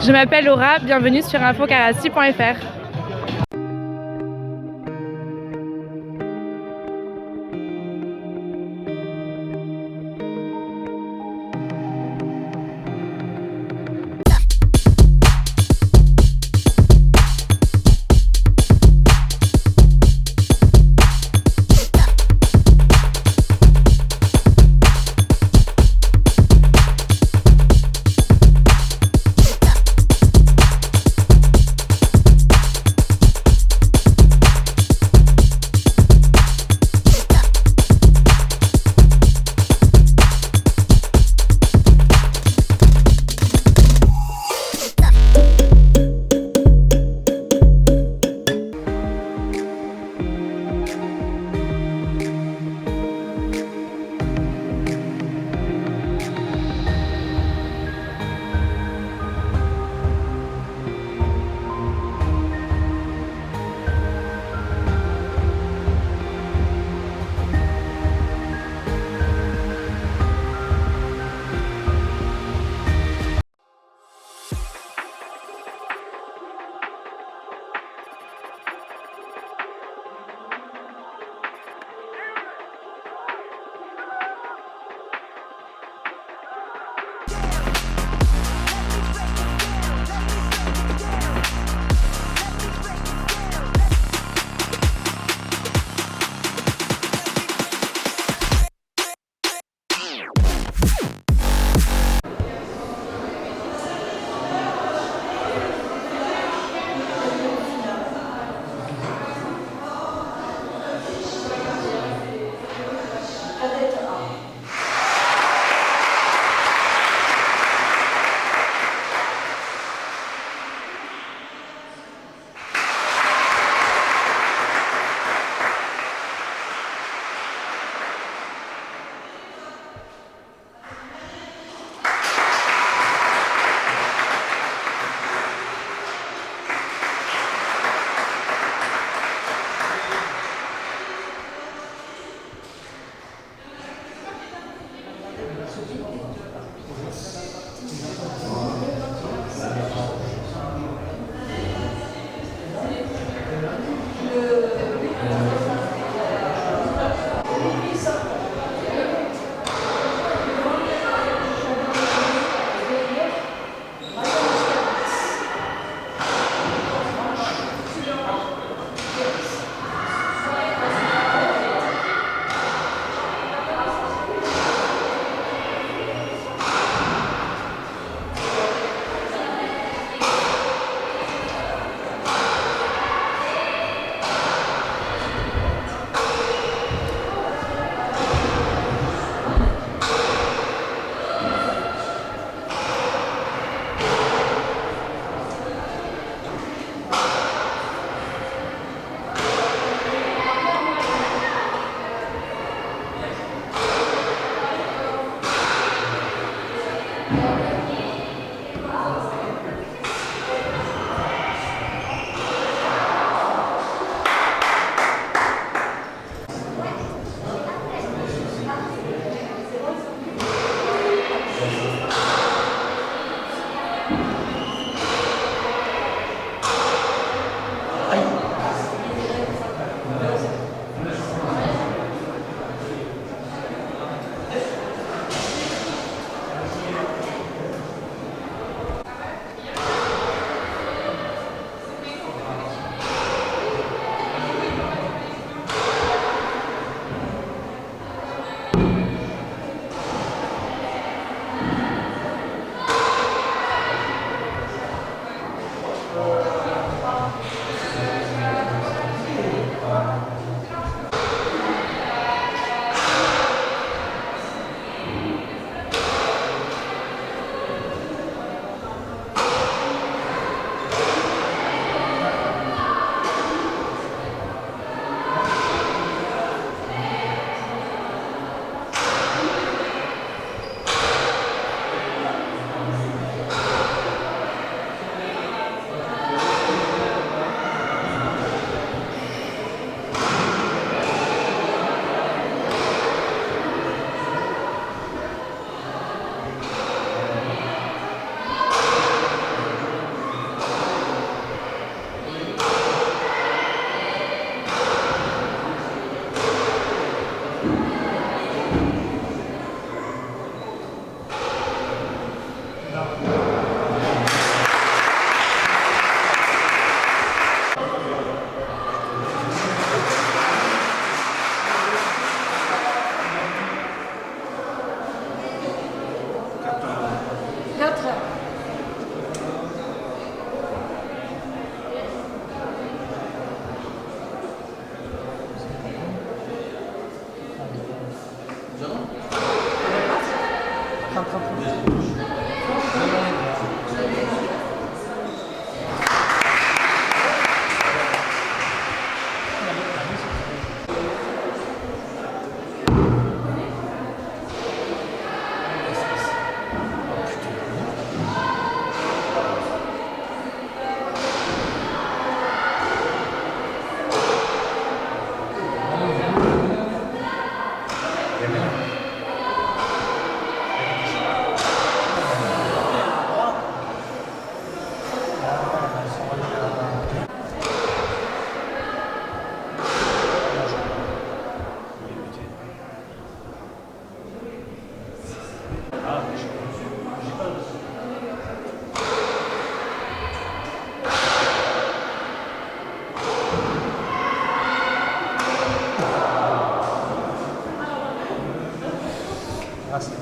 Je m'appelle Laura, bienvenue sur infocarassi.fr.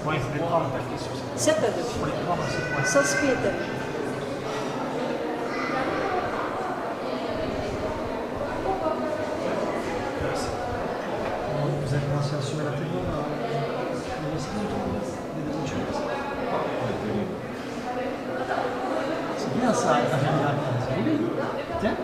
Ouais, il faut les prendre. 7 à 2. Pour les prendre, c'est quoi? 6 pieds. Vous avez commencé à assumer la télé c'est bien ça, c'est joli. Tiens,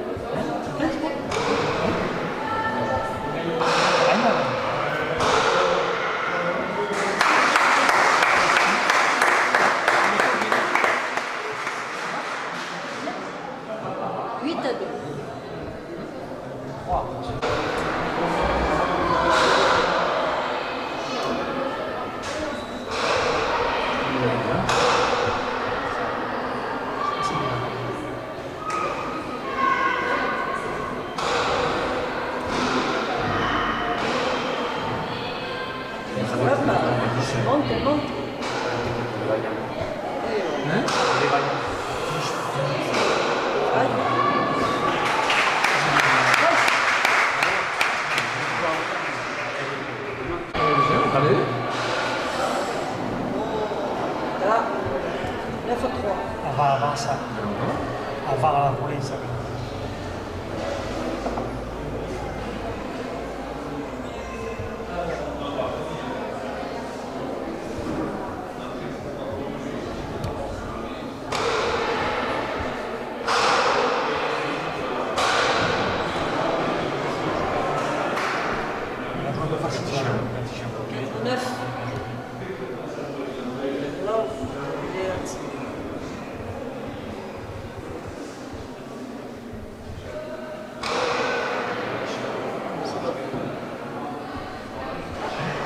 Monte, monte. Là, 9 à 3. on va avant ça. Avant la volée, ça.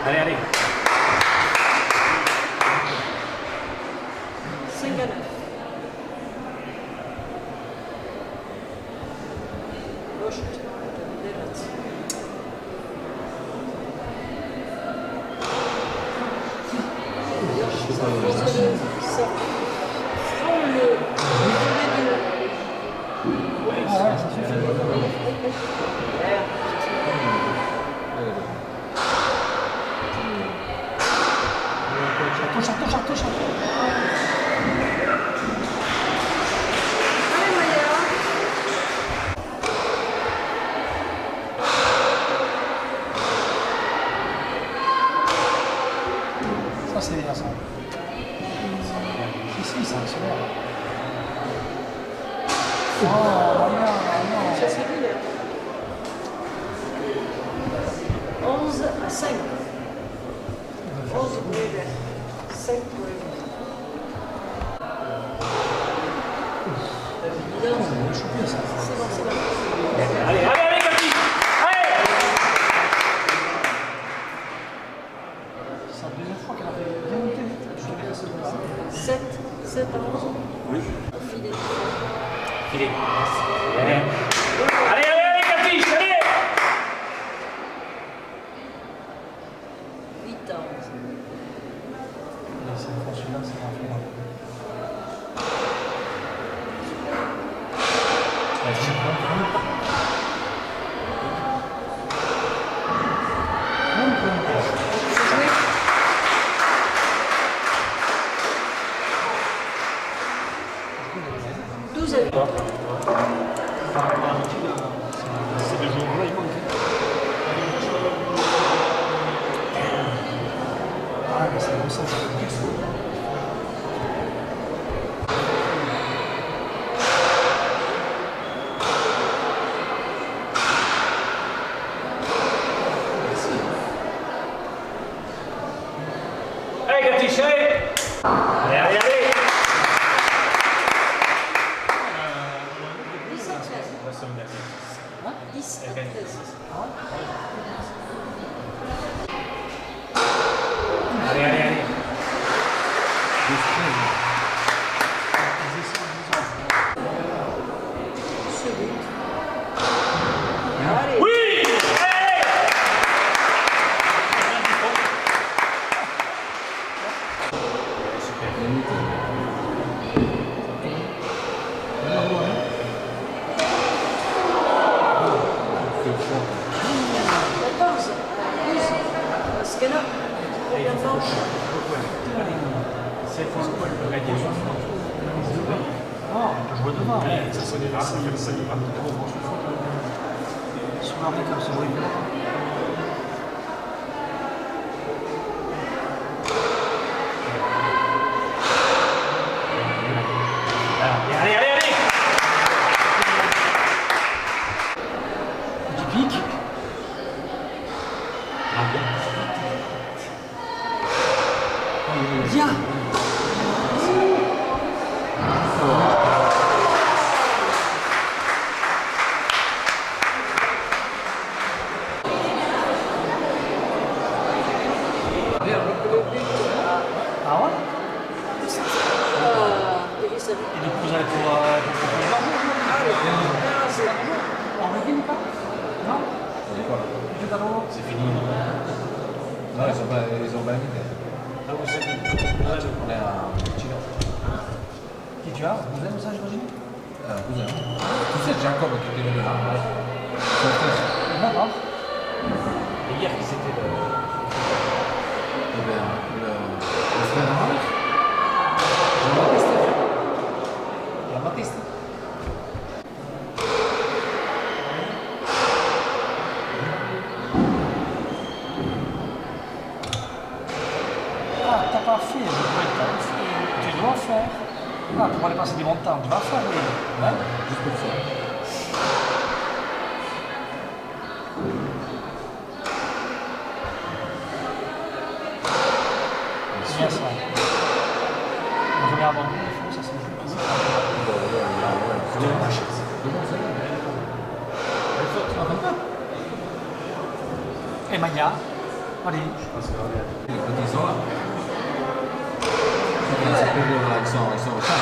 Allez, allez. 5 à 9. Gauche, débat. Ça frôle le Ça suffit. Touche. Ça, c'est bien ça. Ici, ça accélère. Oh, non. Ça c'est bien. 11 à 5. 11 pour les verts. 5 pour les verts. C'est bon. Allez, Cathy. Allez. C'est la deuxième fois qu'elle a fait bien monter. 7 à 11. Oui. Filet. Filet. Allez, Cathy, allez. 8 à 11. C'est une fois celui-là, c'est un peu. c'est bon sens. Allez, Cathy, allez. Allez, allez, allez. 10 à 13. 10 à 13. Allez, allez, allez. Allez. Oui. Allez. Scanner. Combien de manches? C'est fort, quoi, le gagner. Oh, on peut jouer devant. Ça sonne grave, ça fait ça du rap. Sur un mec comme ce bruit. Allez, allez, allez. Tu piques. Viens. Ah ouais? Elisabeth. Et du coup, vous allez pour en rugby ou pas? Non? C'est fini. Non, ils ont validé. Ah, vous savez. On est à Chino. Qui tu as? Vous aimez ça, j'imagine? Cousin. Tu sais, Jacob qui était venu là. Son fils. D'accord. Et hier, qui c'était Eh bien, le frère de Marc. Jean-Baptiste. Jean-Baptiste. Ah, t'as pas fait, tu dois faire. Ah, pour aller passer du bon temps, tu vas faire, oui. Ouais. Juste pour ça. C'est bien ça. On revient avant nous, ça c'est plus. Et Maya, allez. Les petits sont là. Ça peut dire là, ils sont au champ.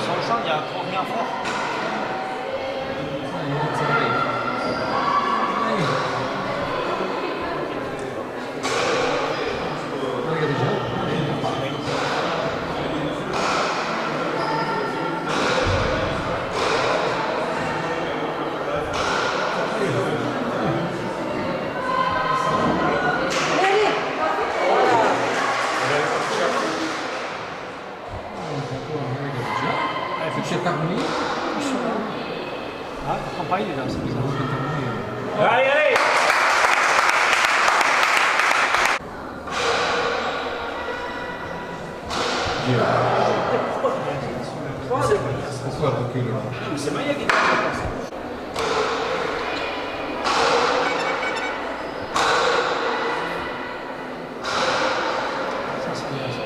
Sur le champ, il y a trop rien à faire. Allez. Voilà. C'est chez Carmoni. Ah, ta campagne est là, c'est bizarre. Allez, allez. Pourquoi reculer? C'est Maya qui t'a Ça c'est bien ça.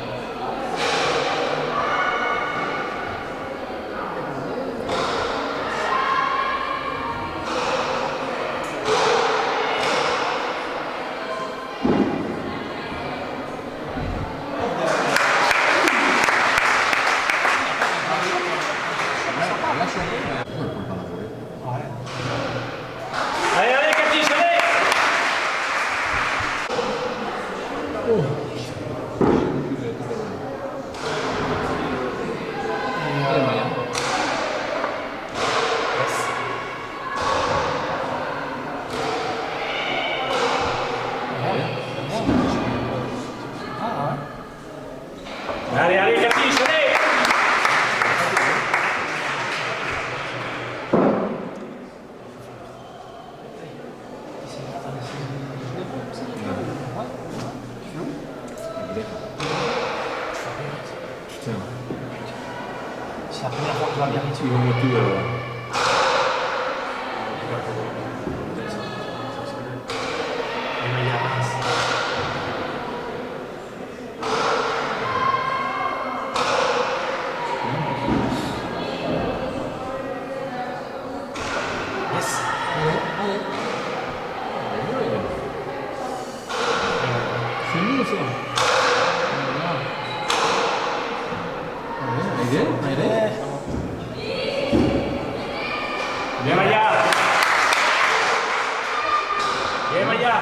Ouais. Allez, allez, Cathy, allez. Ah ouais. Allez, allez, Cathy, allez. c'est la première fois que tu vas bien vite. Ils vont monter. C'est mieux ça. Allez. Bien Maya. Bien Maya.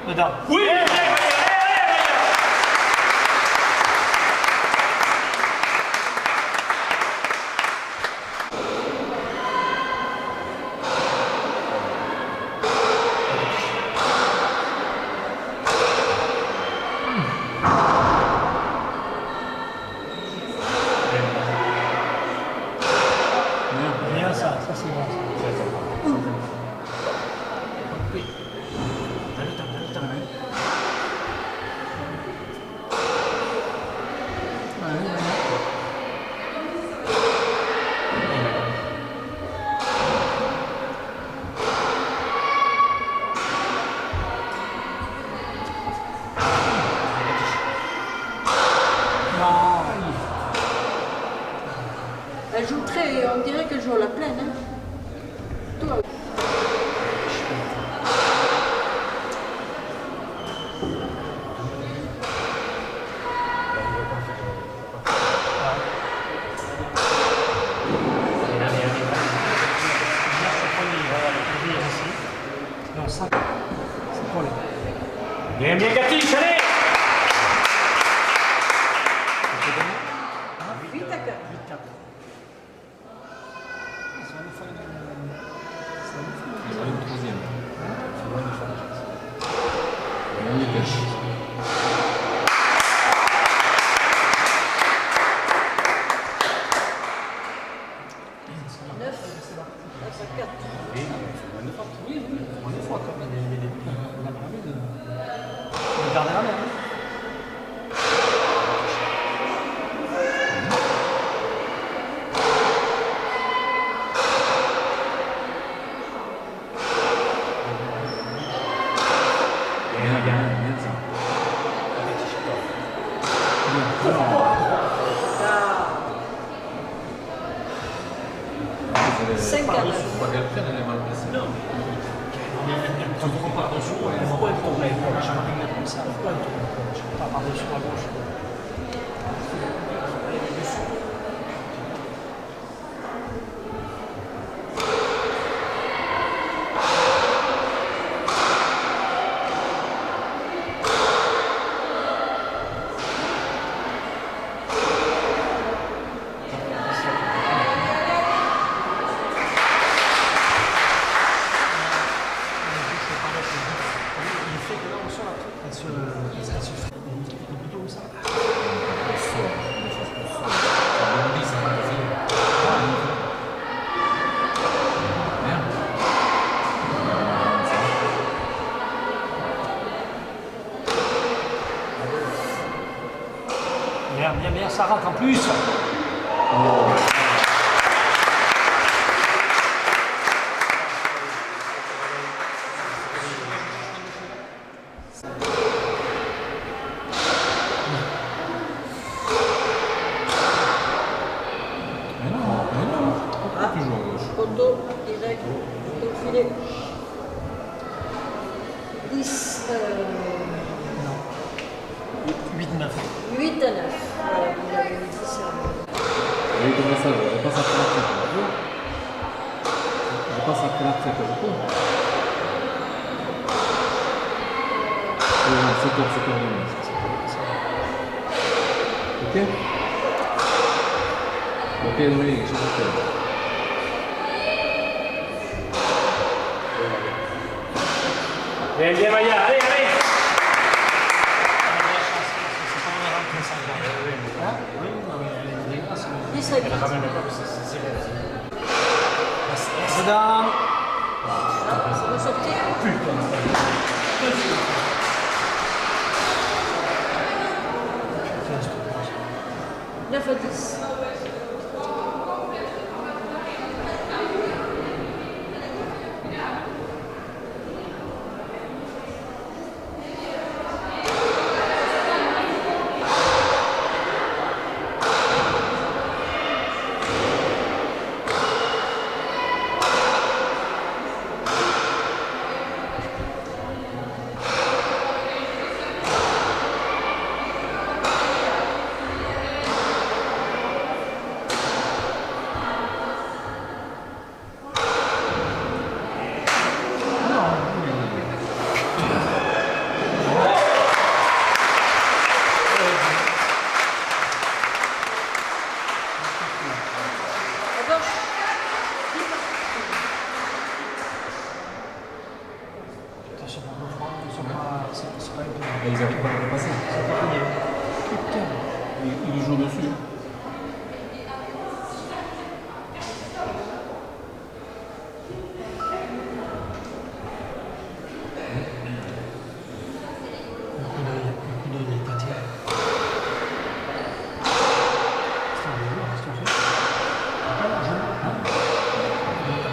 Dedans. Oui. Bien ça c'est bon. Elle joue très, on dirait qu'elle joue à la plaine. Hein. Toi. Non, ça, c'est pour les. Bien Gatiche, allez. Vite à 4. Ils ont une troisième. On les cache. Garder la main. Bien ça. Cinq à Pas neuf. qu'elle prenne, elle est mal placée. Non. Tu ne prends pas par-dessus, elle ne pointe tomber. J'aimerais comme ça, elle pointe tomber. Pas par-dessus à gauche. Bien, ça rentre en plus. Mais non. Pourquoi tu joues à gauche? Poteau, direct, poteau filet. 10, 8-9. 8 à 9. Voilà, vous l'avez dit, c'est Oui, comment ça, je passe après la traite. Je passe après la traite, je peux. C'est terminé. Ok? Ok, Dominique, je t'appelle. Bien Maya, allez. Ça va sortir. 9 à 10. C'est pas une Mais ils n'arrivent pas à le passer. Putain. Ils jouent dessus. Le coup d'œil n'est pas tiré. C'est un joueur, qu'est-ce qu'on fait? Ah, je...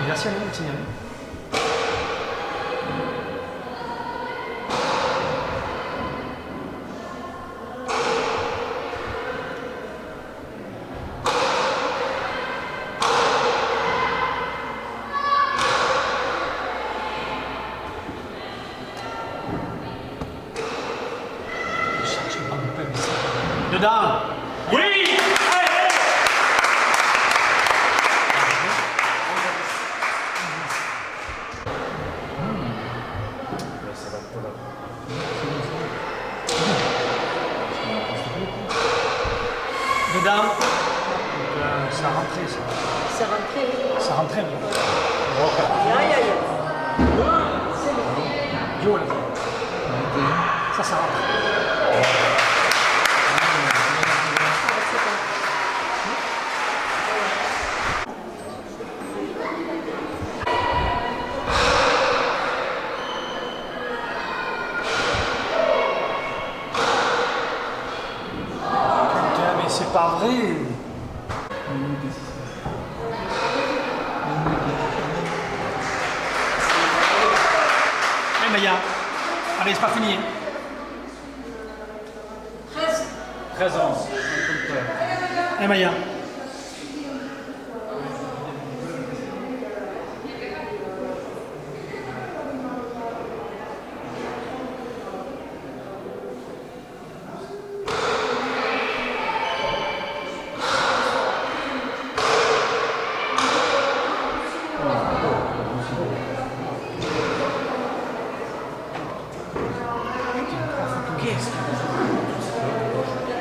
Merci à nous de signaler. Dedans. Oui. Allez. Dedans. Ça rentrait, ça. Ça rentrait. Ça rentrait, bien. Aïe, aïe, aïe. C'est bon. Yo, là. Ça rentre. Putain, mais c'est pas vrai. Eh Maya, allez, c'est pas fini. 13. 13 ans. Eh Maya. Qu'est-ce que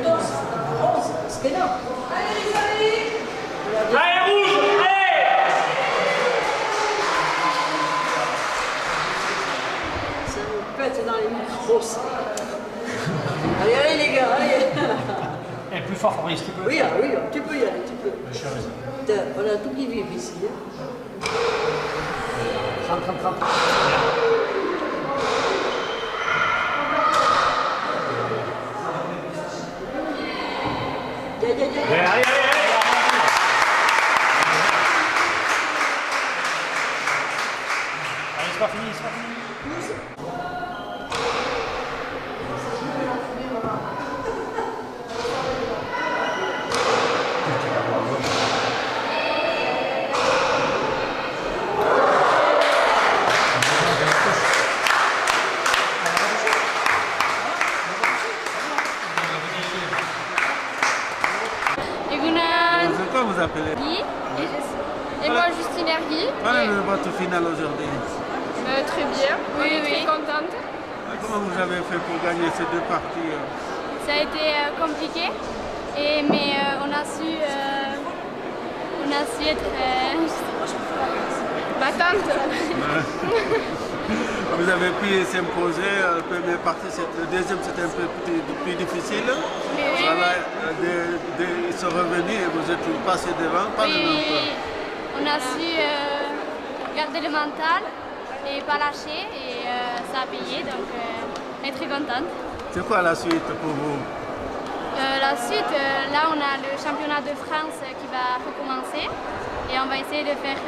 14. 11. C'était là. Allez, rouge. Allez. Ça me pète dans les micros. Ça. Allez, allez les gars, allez. Eh, plus fort, Fabrice, tu peux. Oui, oui, tu peux y aller, tu peux. Putain, on a tout qui vit ici. Hein. 30. Ya. Allez, allez, allez. Allez, c'est pas fini. Comment vous appelez? Guy et moi Justine Ergui. Quel est votre finale aujourd'hui? Très bien, oui, très contente. Comment vous avez fait pour gagner ces deux parties? Ça a été compliqué, mais on a su être battante. Vous avez pu s'imposer. La première partie, le deuxième c'était un peu plus difficile. Oui. Voilà, ils sont revenus et vous êtes passé devant. Oui. On a su garder le mental et pas lâcher et ça a payé, donc on est très contente. C'est quoi la suite pour vous? La suite, là on a le championnat de France qui va recommencer et on va essayer de faire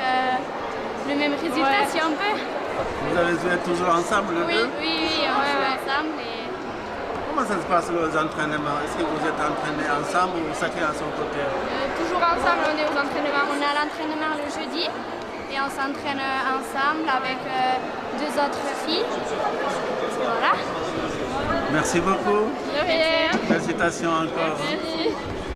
le même résultat si on peut. Vous allez jouer toujours ensemble, les deux? Oui, on joue ensemble. Comment ça se passe aux entraînements? Est-ce que vous êtes entraînés ensemble ou chacun à son côté? Toujours ensemble, on est aux entraînements. On a l'entraînement le jeudi et on s'entraîne ensemble avec deux autres filles. Voilà. Merci beaucoup. De rien. Félicitations encore. Merci.